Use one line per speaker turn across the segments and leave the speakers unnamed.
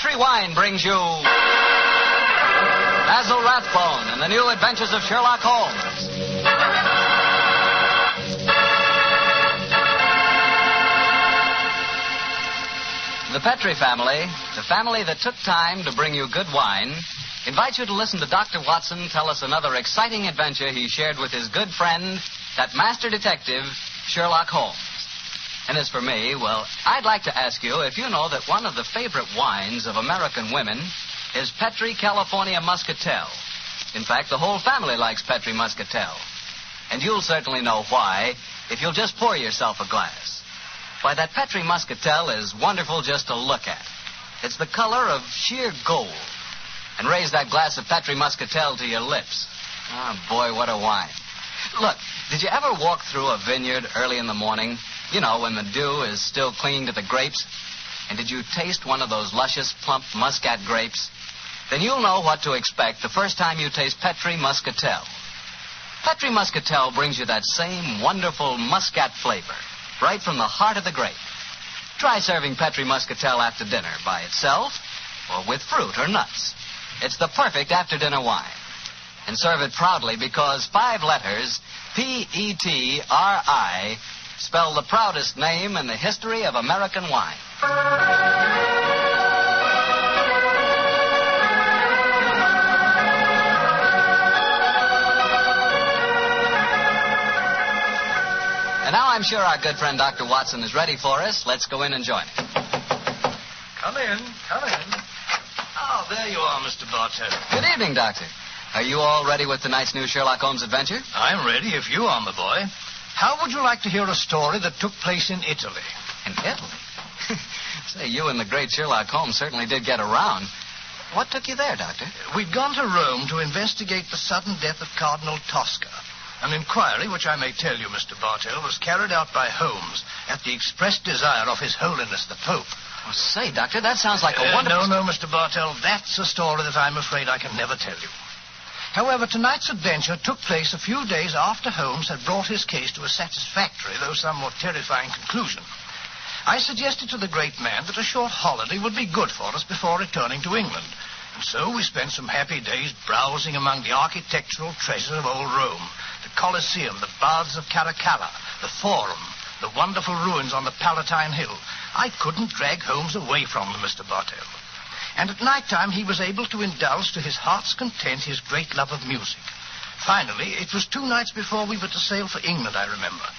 Petri Wine brings you Basil Rathbone and the New Adventures of Sherlock Holmes. The Petri family, the family that took time to bring you good wine, invites you to listen to Dr. Watson tell us another exciting adventure he shared with his good friend, that master detective, Sherlock Holmes. And as for me, well, I'd like to ask you if you know that one of the favorite wines of American women is Petri California Muscatel. In fact, the whole family likes Petri Muscatel. And you'll certainly know why if you'll just pour yourself a glass. Why, that Petri Muscatel is wonderful just to look at. It's the color of sheer gold. And raise that glass of Petri Muscatel to your lips. Oh, boy, what a wine. Look, did you ever walk through a vineyard early in the morning? You know, when the dew is still clinging to the grapes? And did you taste one of those luscious, plump muscat grapes? Then you'll know what to expect the first time you taste Petri Muscatel. Petri Muscatel brings you that same wonderful muscat flavor, right from the heart of the grape. Try serving Petri Muscatel after dinner by itself or with fruit or nuts. It's the perfect after-dinner wine. And serve it proudly because 5 letters, P-E-T-R-I, spell the proudest name in the history of American wine. And now I'm sure our good friend Dr. Watson is ready for us. Let's go in and join him.
Come in. Oh, there you are, Mr. Bartell.
Good evening, Doctor. Are you all ready with tonight's new Sherlock Holmes adventure?
I'm ready if you are, my boy. How would you like to hear a story that took place in Italy?
In Italy? Say, you and the great Sherlock Holmes certainly did get around. What took you there, Doctor?
We'd gone to Rome to investigate the sudden death of Cardinal Tosca. An inquiry, which I may tell you, Mr. Bartell, was carried out by Holmes at the express desire of His Holiness the Pope.
Oh, say, Doctor, that sounds like a wonderful...
No, Mr. Bartell, that's a story that I'm afraid I can never tell you. However, tonight's adventure took place a few days after Holmes had brought his case to a satisfactory, though somewhat terrifying conclusion. I suggested to the great man that a short holiday would be good for us before returning to England. And so we spent some happy days browsing among the architectural treasures of old Rome. The Colosseum, the Baths of Caracalla, the Forum, the wonderful ruins on the Palatine Hill. I couldn't drag Holmes away from them, Mr. Bartell. And at night time, he was able to indulge to his heart's content his great love of music. Finally, it was 2 nights before we were to sail for England, I remember.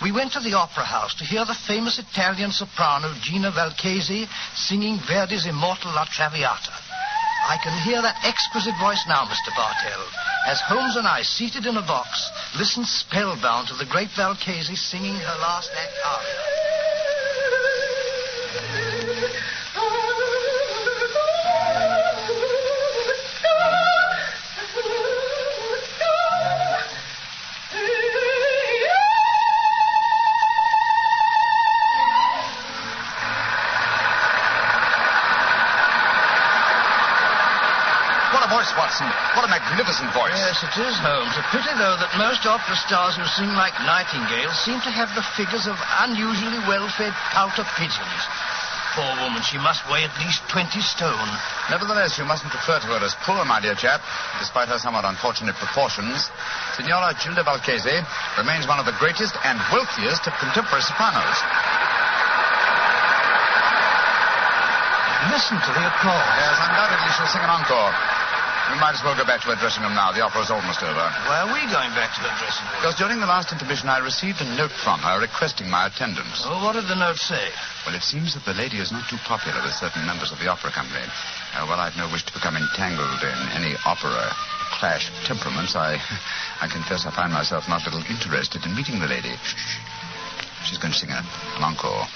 We went to the opera house to hear the famous Italian soprano Gina Valchesi singing Verdi's immortal La Traviata. I can hear that exquisite voice now, Mr. Bartell, as Holmes and I, seated in a box, listened spellbound to the great Valchesi singing her last act aria.
Watson. What a magnificent voice.
Yes, it is, Holmes. A pity, though, that most opera stars who sing like nightingales seem to have the figures of unusually well-fed pouter pigeons. Poor woman, she must weigh at least 20 stone.
Nevertheless, you mustn't refer to her as poor, my dear chap. Despite her somewhat unfortunate proportions, Signora Gilda Valchesi remains one of the greatest and wealthiest of contemporary sopranos.
Listen to the applause.
Yes, undoubtedly she'll sing an encore. We might as well go back to her dressing room now. The opera's almost over.
Why are we going back to her dressing room?
Because during the last intermission, I received a note from her requesting my attendance.
Oh, what did the note say?
Well, it seems that the lady is not too popular with certain members of the opera company. Well, I've no wish to become entangled in any opera clash of temperaments. I confess I find myself not a little interested in meeting the lady. Shh. She's going to sing an encore.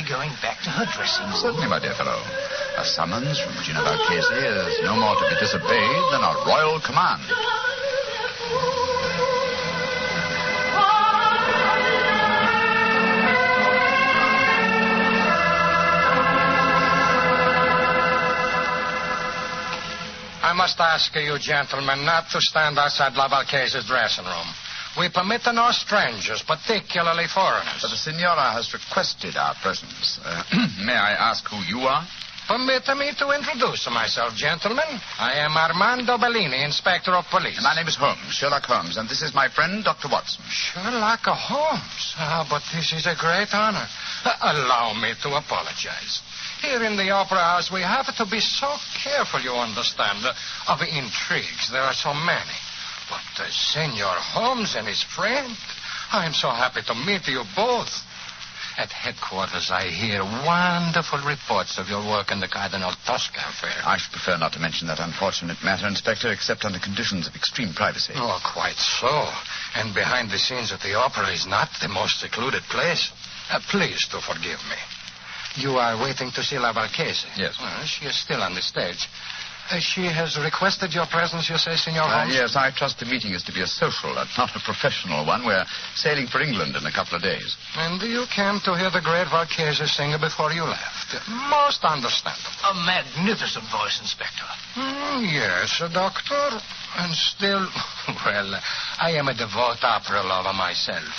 Going back to her dressing room?
Certainly, my dear fellow. A summons from Gina Valchesi is no more to be disobeyed than a royal command.
I must ask you gentlemen not to stand outside La Marchese's dressing room. We permit no strangers, particularly foreigners.
But the Signora has requested our presence. May I ask who you are?
Permit me to introduce myself, gentlemen. I am Armando Bellini, Inspector of Police.
My name is Holmes, Sherlock Holmes, and this is my friend, Dr. Watson.
Sherlock Holmes? But this is a great honor. Allow me to apologize. Here in the Opera House, we have to be so careful, you understand, of intrigues. There are so many. But Senor Holmes and his friend, I am so happy to meet you both. At headquarters, I hear wonderful reports of your work in the Cardinal Tosca affair.
I should prefer not to mention that unfortunate matter, Inspector, except under conditions of extreme privacy.
Oh, quite so. And behind the scenes at the opera is not the most secluded place. Please to forgive me. You are waiting to see La Marchese?
Yes.
Well, she is still on the stage. She has requested your presence, you say, Senor Holmes?
Yes, I trust the meeting is to be a social and not a professional one. We're sailing for England in a couple of days.
And you came to hear the great Marchese sing before you left. Most understandable.
A magnificent voice, Inspector.
Yes, Doctor. And still, well, I am a devout opera lover myself.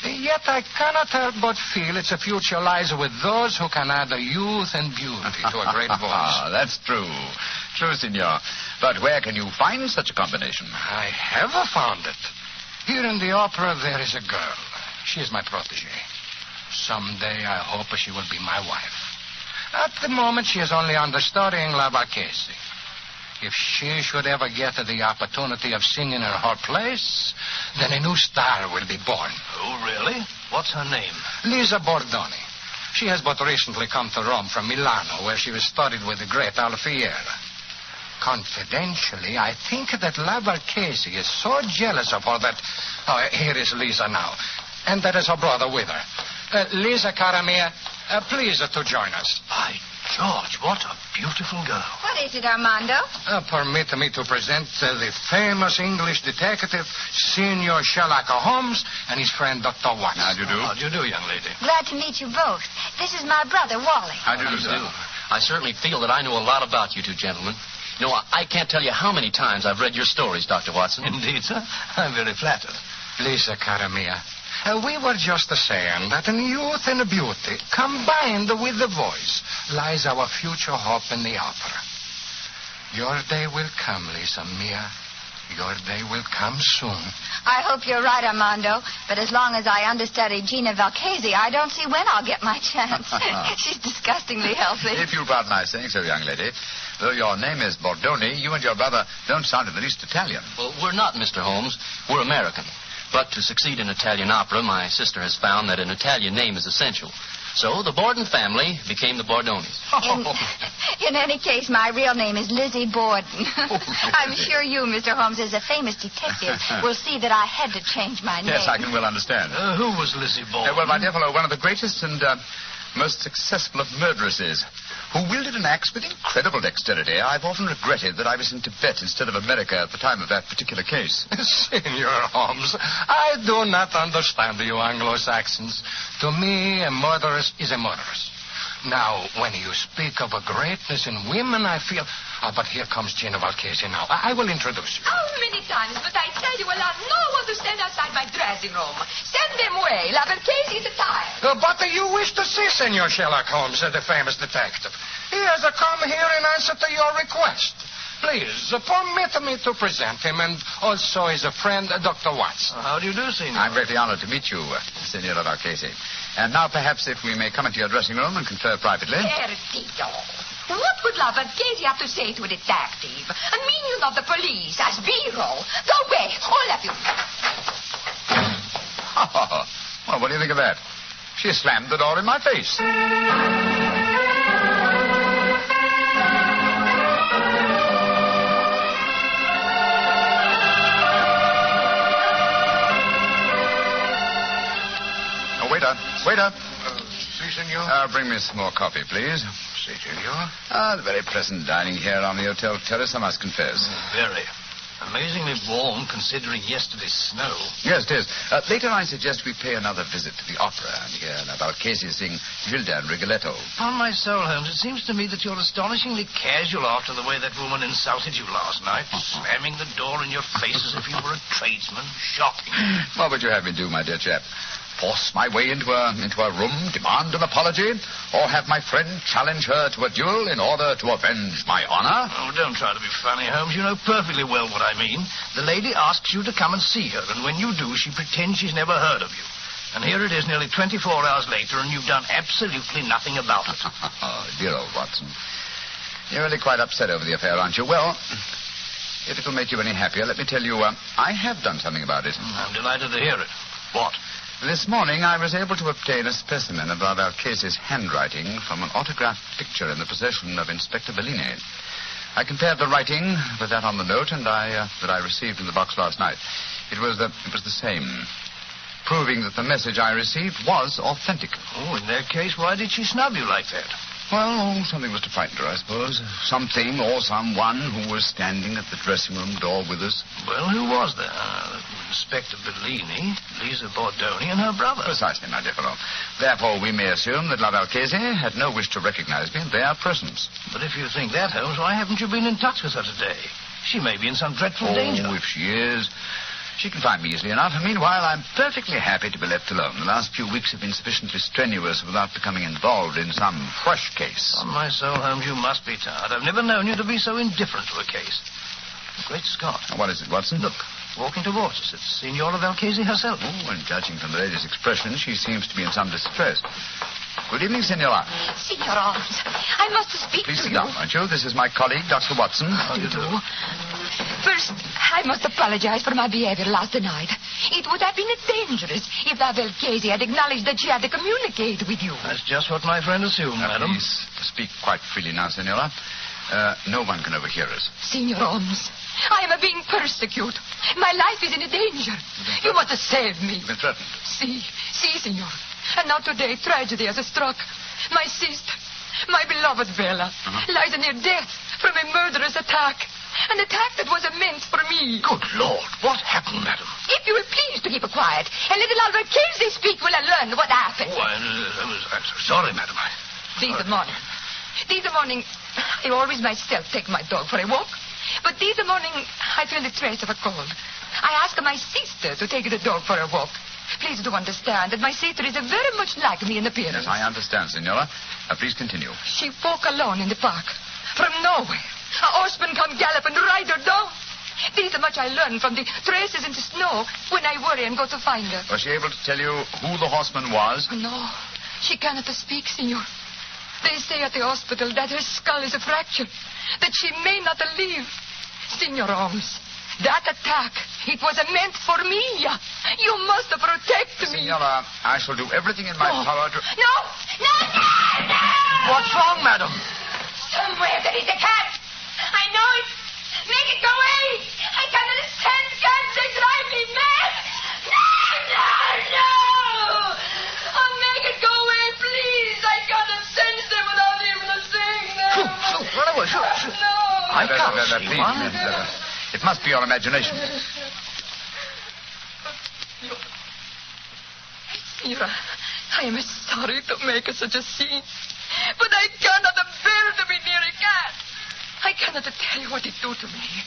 Yet I cannot help but feel its future lies with those who can add youth and beauty to a great voice.
That's true. True, Signor. But where can you find such a combination?
I have found it. Here in the opera, there is a girl. She is my protege. Someday, I hope she will be my wife. At the moment, she is only understudying La Marchese. If she should ever get the opportunity of singing in her place, then a new star will be born.
Oh, really? What's her name?
Lisa Bordoni. She has but recently come to Rome from Milano, where she was studied with the great Alfieri. Confidentially, I think that La Marchese is so jealous of her that... Oh, here is Lisa now. And there is her brother with her. Lisa, cara mia, please to join us.
By George, what a beautiful girl.
What is it, Armando?
Permit me to present the famous English detective, Senor Sherlock Holmes, and his friend, Dr. Watson.
How do you do?
How do you do, young lady?
Glad to meet you both. This is my brother, Wally.
How do you do, sir?
I certainly feel that I know a lot about you two gentlemen. You know, I can't tell you how many times I've read your stories, Dr. Watson.
Indeed, sir. I'm very flattered.
Lisa, cara mia, we were just saying that in youth and beauty, combined with the voice, lies our future hope in the opera. Your day will come, Lisa mia. Your day will come soon.
I hope you're right, Armando. But as long as I understudy Gina Valchese, I don't see when I'll get my chance. She's disgustingly healthy.
If you'll pardon my saying so, young lady, though your name is Bordoni, you and your brother don't sound in the least Italian.
Well, we're not, Mr. Holmes. We're American. But to succeed in Italian opera, my sister has found that an Italian name is essential. So the Borden family became the Bordonis.
In any case, my real name is Lizzie Borden.
Really?
I'm sure you, Mr. Holmes, as a famous detective, will see that I had to change my name.
Yes, I can well understand.
Who was Lizzie Borden?
Well, my dear fellow, one of the greatest and most successful of murderesses, who wielded an axe with incredible dexterity. I've often regretted that I was in Tibet instead of America at the time of that particular case.
Senor Holmes, I do not understand you Anglo-Saxons. To me, a murderess is a murderess. Now, when you speak of a greatness in women, I feel... but here comes Gina Valchese now. I will introduce you.
How many times must I tell you allow no one to stand outside my dressing room? Send them away. La Marchese is tired.
But you wish to see Senor Sherlock Holmes, the famous detective. He has come here in answer to your request. Please, permit me to present him, and also his friend, Dr. Watson.
How do you do, senor?
I'm greatly honored to meet you, Senora Valchese. And now, perhaps, if we may come into your dressing room and confer privately.
Perdido. What would La Marchese have to say to a detective? A minion of the police, as Biro. Go away, all of you.
Well, what do you think of that? She slammed the door in my face. Waiter.
Si, senor.
Bring me some more coffee, please.
Si, senor.
The very pleasant dining here on the hotel terrace, I must confess.
Very. Amazingly warm, considering yesterday's snow.
Yes, it is. Later, I suggest we pay another visit to the opera and hear about Casey sing Gilda and Rigoletto.
Upon my soul, Holmes, it seems to me that you're astonishingly casual after the way that woman insulted you last night, slamming the door in your face as if you were a tradesman. Shocking.
What would you have me do, my dear chap? Force my way into a room, demand an apology, or have my friend challenge her to a duel in order to avenge my honor?
Oh, don't try to be funny, Holmes. You know perfectly well what I mean. The lady asks you to come and see her, and when you do, she pretends she's never heard of you. And here it is nearly 24 hours later, and you've done absolutely nothing about it.
Oh, dear old Watson. You're really quite upset over the affair, aren't you? Well, if it'll make you any happier, let me tell you, I have done something about it.
I'm delighted to hear it. What?
This morning, I was able to obtain a specimen of Brother Casey's handwriting from an autographed picture in the possession of Inspector Bellini. I compared the writing with that on the note that I received in the box last night. It was the same, proving that the message I received was authentic.
Oh, in that case, why did she snub you like that?
Well, something was to frighten her, I suppose. Something or someone who was standing at the dressing room door with us.
Well, who was there? Inspector Bellini, Lisa Bordoni, and her brother.
Precisely, my dear fellow. Therefore, we may assume that La Valchese had no wish to recognize me in their presence.
But if you think that, Holmes, why haven't you been in touch with her today? She may be in some dreadful danger.
Oh, if she is, she can find me easily enough. And meanwhile, I'm perfectly happy to be left alone. The last few weeks have been sufficiently strenuous without becoming involved in some fresh case.
On my soul, Holmes, you must be tired. I've never known you to be so indifferent to a case. Great Scott.
What is it, Watson?
Look, walking towards us. It's Signora Valchese herself.
Oh, and judging from the lady's expression, she seems to be in some distress. Good evening, Signora.
Signor Holmes, I must speak
Please
to
sit
you.
down, won't you? This is my colleague, Dr. Watson.
How do you do?
First, I must apologize for my behavior last night. It would have been dangerous if La Valchese had acknowledged that she had to communicate with you.
That's just what my friend assumed, madam.
Please speak quite freely now, Signora. No one can overhear us.
Signor Holmes, I am being persecuted. My life is in danger. You must save me.
You've been threatened.
See, Signor. And now today, tragedy has struck. My sister, my beloved Bella, lies near death from a murderous attack. An attack that was meant for me.
Good Lord, what happened, madam?
If you will please to keep quiet and let La Valchese speak, will I learn what happened.
Oh, I'm sorry, madam.
This morning, I always myself take my dog for a walk. But this morning, I feel the trace of a cold. I ask my sister to take the dog for a walk. Please do understand that my sister is very much like me in appearance.
Yes, I understand, Signora. Please continue.
She walk alone in the park. From nowhere, a horseman come gallop and ride her down. This much I learned from the traces in the snow when I worry and go to find her.
Was she able to tell you who the horseman was?
No, she cannot speak, Signor. They say at the hospital that her skull is fractured, that she may not live. Signor Holmes, that attack, it was meant for me. You must protect me.
Signora, I shall do everything in my power to...
No!
What's wrong, madam?
Somewhere there is a cat. I know it. Make it go away. I cannot stand cats. They drive me mad. No! Oh, make it go away, please. I cannot sense them without even seeing them.
Shoot, run away, shoot.
No.
I can't see
please,
one.
It must be your imagination.
Signora, I am sorry to make such a scene, but I cannot bear to be near a cat. I cannot tell you what it do to me.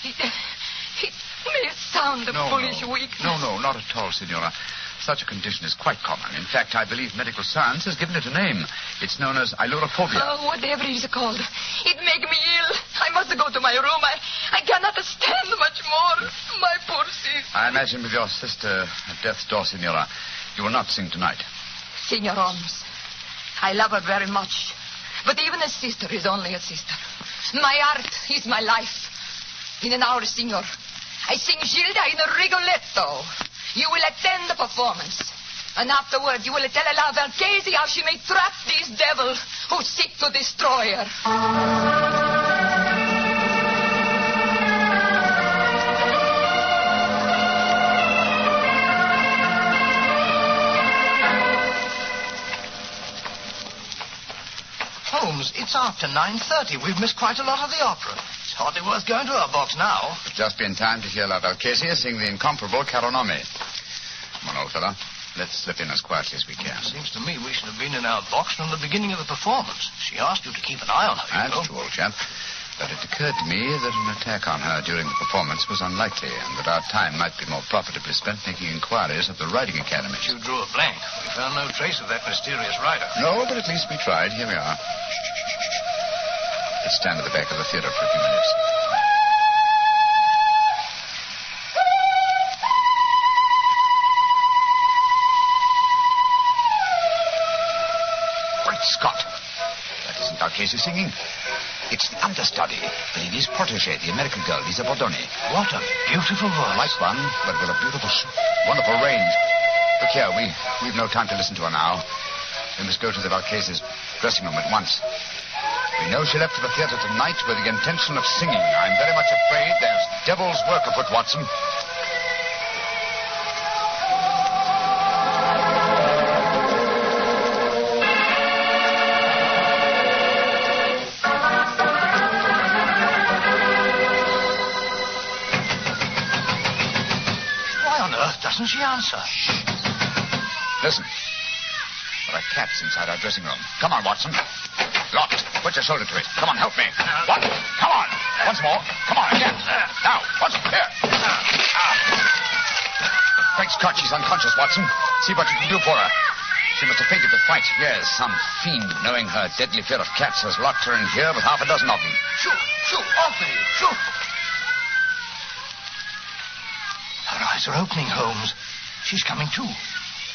It may sound foolish weakness.
No, not at all, Signora. Such a condition is quite common. In fact, I believe medical science has given it a name. It's known as ailurophobia.
Oh, whatever it is called. It make me ill. I must go to my room. I cannot stand much more. My poor sister.
I imagine with your sister at death's door, Signora, you will not sing tonight.
Signor Holmes, I love her very much. But even a sister is only a sister. My art is my life. In an hour, Signor, I sing Gilda in a Rigoletto. You will attend the performance. And afterward, you will tell La Valchese how she may trap these devils who seek to destroy her.
Holmes, it's after 9:30. We've missed quite a lot of the opera. It's hardly worth going to our box now.
But just be in time to hear La Valcasia sing the incomparable Caronome. Come on, old fellow. Let's slip in as quietly as we can.
Seems to me we should have been in our box from the beginning of the performance. She asked you to keep an eye on her,
That's true, old chap. But it occurred to me that an attack on her during the performance was unlikely, and that our time might be more profitably spent making inquiries at the riding academy.
You drew a blank. We found no trace of that mysterious rider.
No, but at least we tried. Here we are. Let's stand at the back of the theater for a few minutes. Great Scott! That isn't Valcasia singing. It's the understudy, Bellini's protege, the American girl, Lisa Bordoni.
What a beautiful voice.
Like one, but with a beautiful, wonderful range. Look here, we've no time to listen to her now. We must go to the Valcasia's dressing room at once. We know she left for the theater tonight with the intention of singing. I'm very much afraid there's devil's work afoot, Watson.
Doesn't she answer?
Listen. There are cats inside our dressing room. Come on, Watson. Locked. Put your shoulder to it. Come on, help me. What? Come on. Once more. Come on, again. Now, Watson, here. Great Scott, she's unconscious, Watson. See what you can do for her. She must have fainted the fight. Yes, some fiend, knowing her deadly fear of cats, has locked her in here with half a dozen of them.
Shoot, off with you, shoot. Her eyes are opening, Holmes. She's coming to.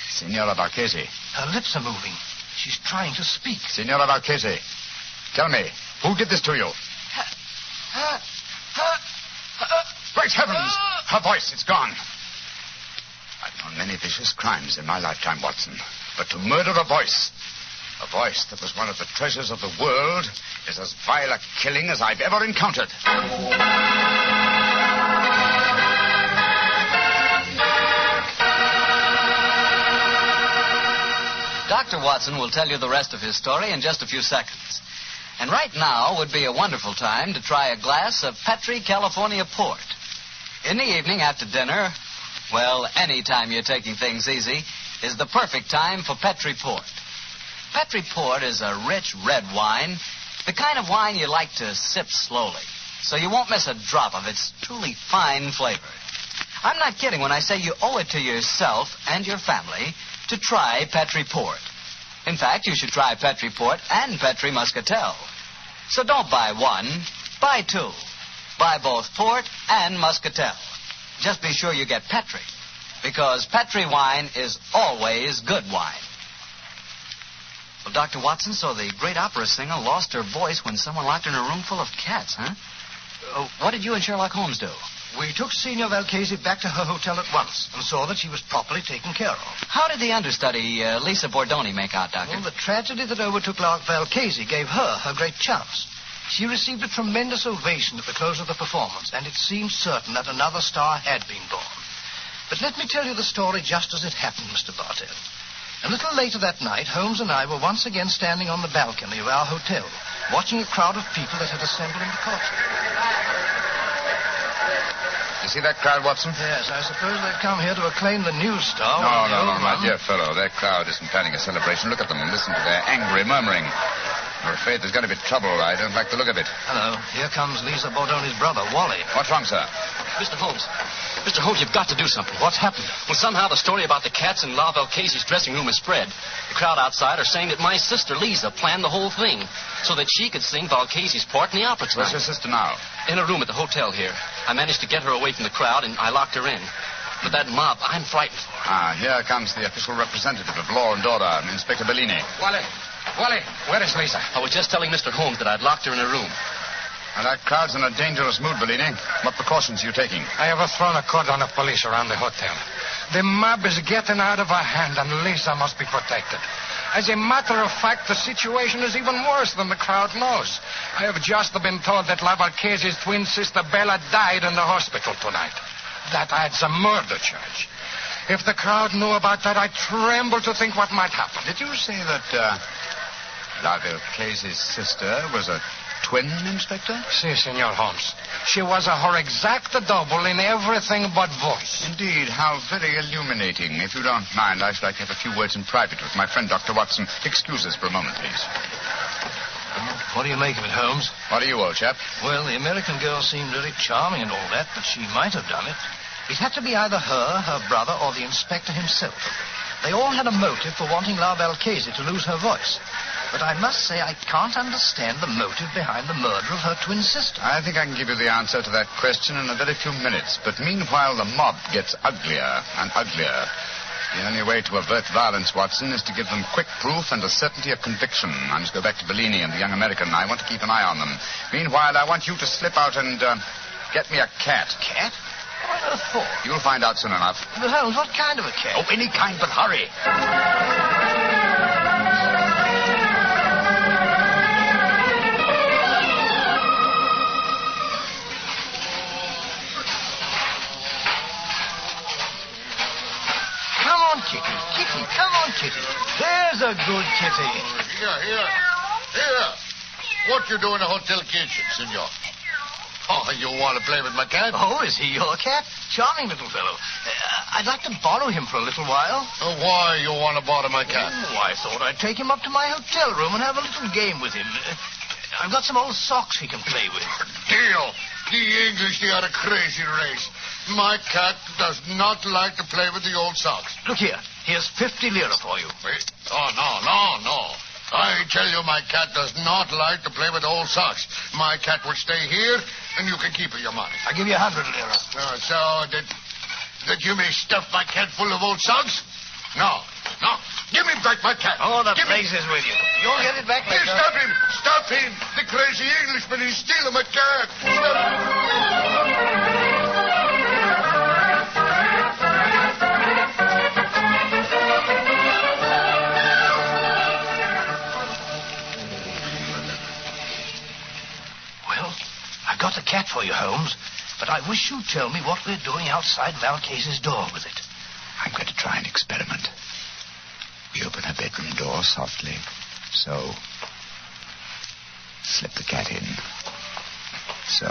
Signora Valcasi.
Her lips are moving. She's trying to speak.
Signora Valcasi, tell me, who did this to you? Great heavens! Her voice, it's gone. I've known many vicious crimes in my lifetime, Watson. But to murder a voice that was one of the treasures of the world, is as vile a killing as I've ever encountered.
Dr. Watson will tell you the rest of his story in just a few seconds. And right now would be a wonderful time to try a glass of Petri California Port. In the evening after dinner, well, any time you're taking things easy, is the perfect time for Petri Port. Petri Port is a rich red wine, the kind of wine you like to sip slowly, so you won't miss a drop of its truly fine flavor. I'm not kidding when I say you owe it to yourself and your family to try Petri Port. In fact, you should try Petri Port and Petri Muscatel. So don't buy one, buy two. Buy both Port and Muscatel. Just be sure you get Petri, because Petri wine is always good wine. Well, Dr. Watson, so the great opera singer lost her voice when someone locked her in a room full of cats, huh? What did you and Sherlock Holmes do?
We took Signor Valcasi back to her hotel at once and saw that she was properly taken care of.
How did the understudy, Lisa Bordoni, make out, Doctor?
Well, the tragedy that overtook La Valcasi gave her great chance. She received a tremendous ovation at the close of the performance, and it seemed certain that another star had been born. But let me tell you the story just as it happened, Mr. Bartell. A little later that night, Holmes and I were once again standing on the balcony of our hotel, watching a crowd of people that had assembled in the courtyard.
You see that crowd, Watson?
Yes, I suppose they've come here to acclaim the new star.
No, my dear fellow. That crowd isn't planning a celebration. Look at them and listen to their angry murmuring. I'm afraid there's going to be trouble. I don't like the look of it.
Hello. Here comes Lisa Bordoni's brother, Wally.
What's wrong, sir?
Mr. Holmes, you've got to do something.
What's happened?
Well, somehow the story about the cats in La Valcasi's dressing room has spread. The crowd outside are saying that my sister, Lisa, planned the whole thing so that she could sing Valcasi's part in the opera tonight.
Where's your sister now?
In a room at the hotel here. I managed to get her away from the crowd, and I locked her in. But that mob, I'm frightened for her.
Here comes the official representative of law and order, Inspector Bellini.
Wally, where is Lisa?
I was just telling Mr. Holmes that I'd locked her in a room.
Well, that crowd's in a dangerous mood, Bellini. What precautions are you taking?
I have thrown a cordon of police around the hotel. The mob is getting out of our hand, and Lisa must be protected. As a matter of fact, the situation is even worse than the crowd knows. I have just been told that La Valcasi's twin sister Bella died in the hospital tonight. That adds a murder charge. If the crowd knew about that, I tremble to think what might happen.
Did you say that La Valcasi's sister was a twin, Inspector?
Si, Senor Holmes. She was her exact double in everything but voice.
Indeed, how very illuminating. If you don't mind, I should like to have a few words in private with my friend, Dr. Watson. Excuse us for a moment, please.
What do you make of it, Holmes?
What are you, old chap?
Well, the American girl seemed very charming and all that, but she might have done it. It had to be either her brother, or the inspector himself. They all had a motive for wanting La Valchese to lose her voice. But I must say I can't understand the motive behind the murder of her twin sister.
I think I can give you the answer to that question in a very few minutes. But meanwhile, the mob gets uglier and uglier. The only way to avert violence, Watson, is to give them quick proof and a certainty of conviction. I must go back to Bellini and the young American. I want to keep an eye on them. Meanwhile, I want you to slip out and get me a cat.
Cat? What on earth for?
You'll find out soon enough.
But Holmes, what kind of a cat?
Oh, any kind, but hurry.
Come on, Kitty. Kitty, come on, Kitty. There's a good kitty.
Here. What you do in the hotel kitchen, senor? Oh, you want to play with my cat?
Oh, is he your cat? Charming little fellow. I'd like to borrow him for a little while.
Why you want to bother my cat?
Oh, I thought I'd take him up to my hotel room and have a little game with him. I've got some old socks he can play with.
Deal. The English, they are a crazy race. My cat does not like to play with the old socks.
Look here. Here's 50 lira for you.
Wait. Oh, no. I tell you, my cat does not like to play with old socks. My cat will stay here, and you can keep your money.
I'll give you 100 lira.
So that you may stuff my cat full of old socks? No. Give me back my cat.
Oh, the place is with you. You'll get it back
Hey,
later.
Stop him. The crazy Englishman is stealing my cat.
Well, I got the cat for you, Holmes. But I wish you'd tell me what we're doing outside Valchese's door with it.
I'm going to try an experiment. We open her bedroom door softly. So. Slip the cat in. So.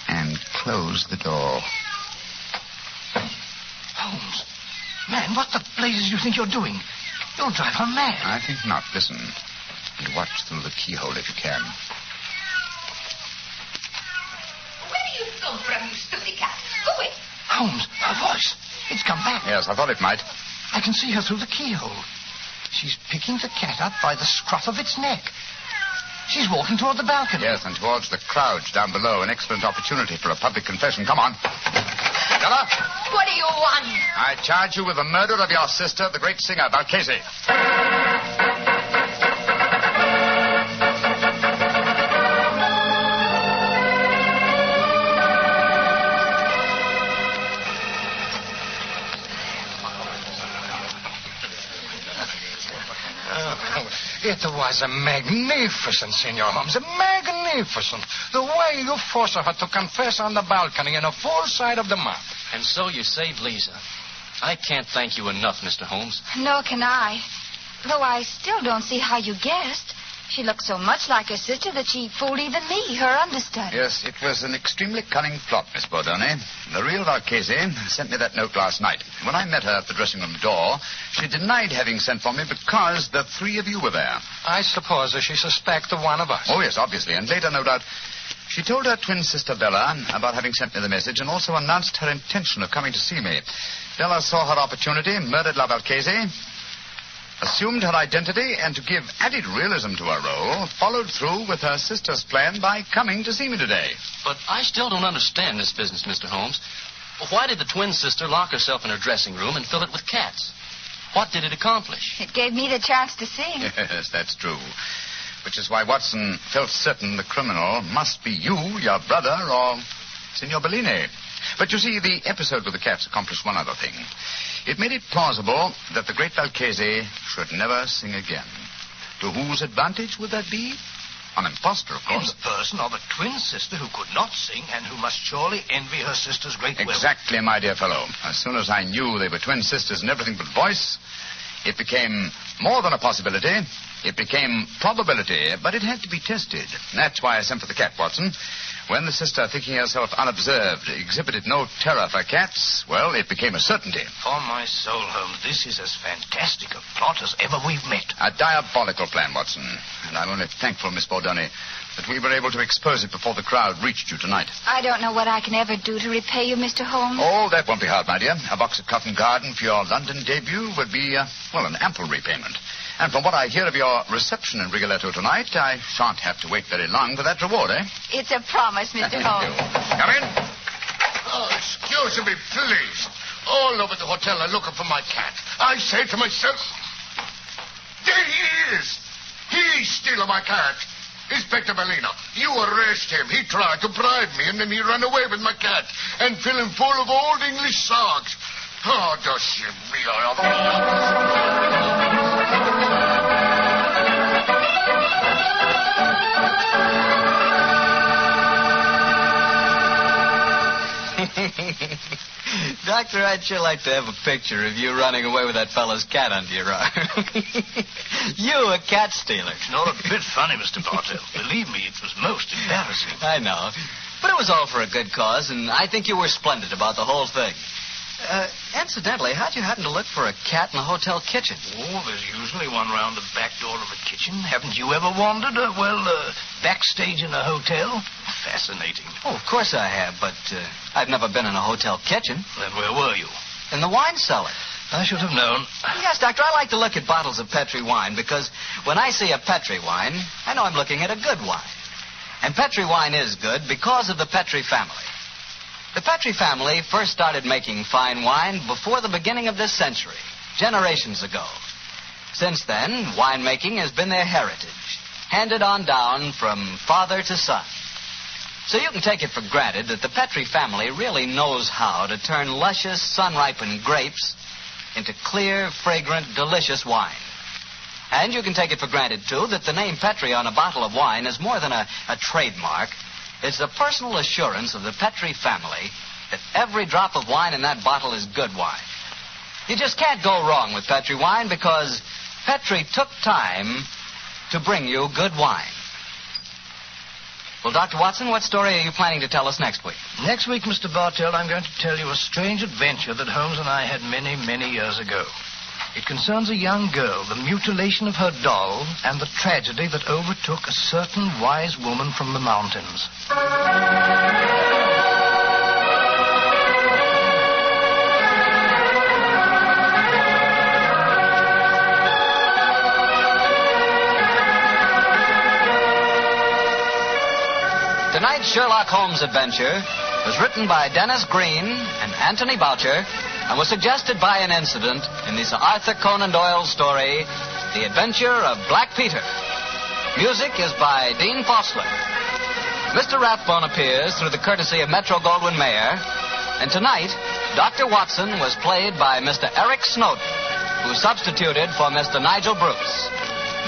And close the door.
Holmes, man, what the blazes do you think you're doing? You'll drive her mad.
I think not. Listen. And watch through the keyhole if you can.
Where do you come from, you stupid cat? Go away.
Holmes, her voice. It's come back.
Yes, I thought it might.
I can see her through the keyhole. She's picking the cat up by the scruff of its neck. She's walking toward the balcony.
Yes, and towards the crowds down below. An excellent opportunity for a public confession. Come on. Stella,
What do you want?
I charge you with the murder of your sister, the great singer, Valchese.
It was a magnificent, Senor Holmes. Magnificent. The way you forced her to confess on the balcony in a full sight of the mob.
And so you saved Lisa. I can't thank you enough, Mr. Holmes.
Nor can I. Though I still don't see how you guessed. She looked so much like her sister that she fooled even me, her understudy.
Yes, it was an extremely cunning plot, Miss Bordone. The real Valchese sent me that note last night. When I met her at the dressing room door, she denied having sent for me because the three of you were there.
I suppose that she suspected one of us.
Oh, yes, obviously. And later, no doubt, she told her twin sister Bella about having sent me the message and also announced her intention of coming to see me. Bella saw her opportunity, murdered La Valchese, assumed her identity, and to give added realism to her role, followed through with her sister's plan by coming to see me today.
But I still don't understand this business, Mr. Holmes. Why did the twin sister lock herself in her dressing room and fill it with cats? What did it accomplish?
It gave me the chance to sing.
Yes, that's true. Which is why Watson felt certain the criminal must be you, your brother, or Signor Bellini. But you see, the episode with the cats accomplished one other thing. It made it plausible that the great Valchese should never sing again. To whose advantage would that be? An impostor, of
In
course.
the person of a twin sister who could not sing and who must surely envy her sister's great will.
Exactly, my dear fellow. As soon as I knew they were twin sisters in everything but voice, it became more than a possibility, It became probability, but it had to be tested. That's why I sent for the cat, Watson. When the sister, thinking herself unobserved, exhibited no terror for cats, well, it became a certainty.
For my soul, Holmes, this is as fantastic a plot as ever we've met.
A diabolical plan, Watson. And I'm only thankful, Miss Bordoni, that we were able to expose it before the crowd reached you tonight.
I don't know what I can ever do to repay you, Mr. Holmes.
Oh, that won't be hard, my dear. A box of Covent Garden for your London debut would be, an ample repayment. And from what I hear of your reception in Rigoletto tonight, I shan't have to wait very long for that reward, eh?
It's a promise, Mr. Holmes.
Come in.
Oh, excuse me, please. All over the hotel are looking for my cat. I say to myself, there he is. He's stealing my cat. Inspector Molina, you arrest him. He tried to bribe me, and then he ran away with my cat and fill him full of old English songs. Oh, does she
Doctor, I'd sure like to have a picture of you running away with that fellow's cat under your arm. You, a cat stealer.
It's not a bit funny, Mr. Bartell. Believe me, it was most embarrassing.
I know. But it was all for a good cause, and I think you were splendid about the whole thing. Incidentally, how'd you happen to look for a cat in the hotel kitchen?
Oh, there's usually one round the back door of the kitchen. Haven't you ever wandered, backstage in a hotel? Fascinating.
Oh, of course I have, but I've never been in a hotel kitchen.
Then where were you?
In the wine cellar.
I should have known.
Yes, Doctor, I like to look at bottles of Petri wine because when I see a Petri wine, I know I'm looking at a good wine. And Petri wine is good because of the Petri family. The Petri family first started making fine wine before the beginning of this century, generations ago. Since then, winemaking has been their heritage, handed on down from father to son. So you can take it for granted that the Petri family really knows how to turn luscious, sun-ripened grapes into clear, fragrant, delicious wine. And you can take it for granted, too, that the name Petri on a bottle of wine is more than a trademark. It's the personal assurance of the Petri family that every drop of wine in that bottle is good wine. You just can't go wrong with Petri wine because Petri took time to bring you good wine. Well, Dr. Watson, what story are you planning to tell us next week?
Next week, Mr. Bartell, I'm going to tell you a strange adventure that Holmes and I had many, many years ago. It concerns a young girl, the mutilation of her doll, and the tragedy that overtook a certain wise woman from the mountains.
Tonight's Sherlock Holmes adventure was written by Dennis Green and Anthony Boucher and was suggested by an incident in the Sir Arthur Conan Doyle story, The Adventure of Black Peter. Music is by Dean Fossler. Mr. Rathbone appears through the courtesy of Metro-Goldwyn-Mayer, and tonight, Dr. Watson was played by Mr. Eric Snowden, who substituted for Mr. Nigel Bruce.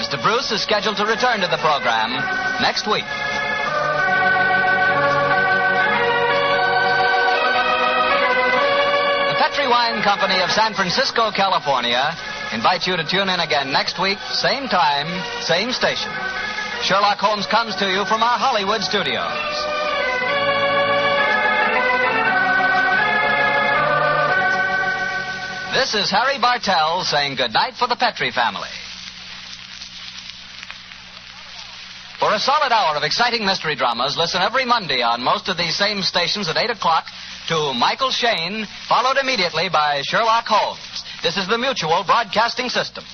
Mr. Bruce is scheduled to return to the program next week. Petri Wine Company of San Francisco, California, invites you to tune in again next week, same time, same station. Sherlock Holmes comes to you from our Hollywood studios. This is Harry Bartell saying goodnight for the Petri family. For a solid hour of exciting mystery dramas, listen every Monday on most of these same stations at 8 o'clock to Michael Shayne, followed immediately by Sherlock Holmes. This is the Mutual Broadcasting System.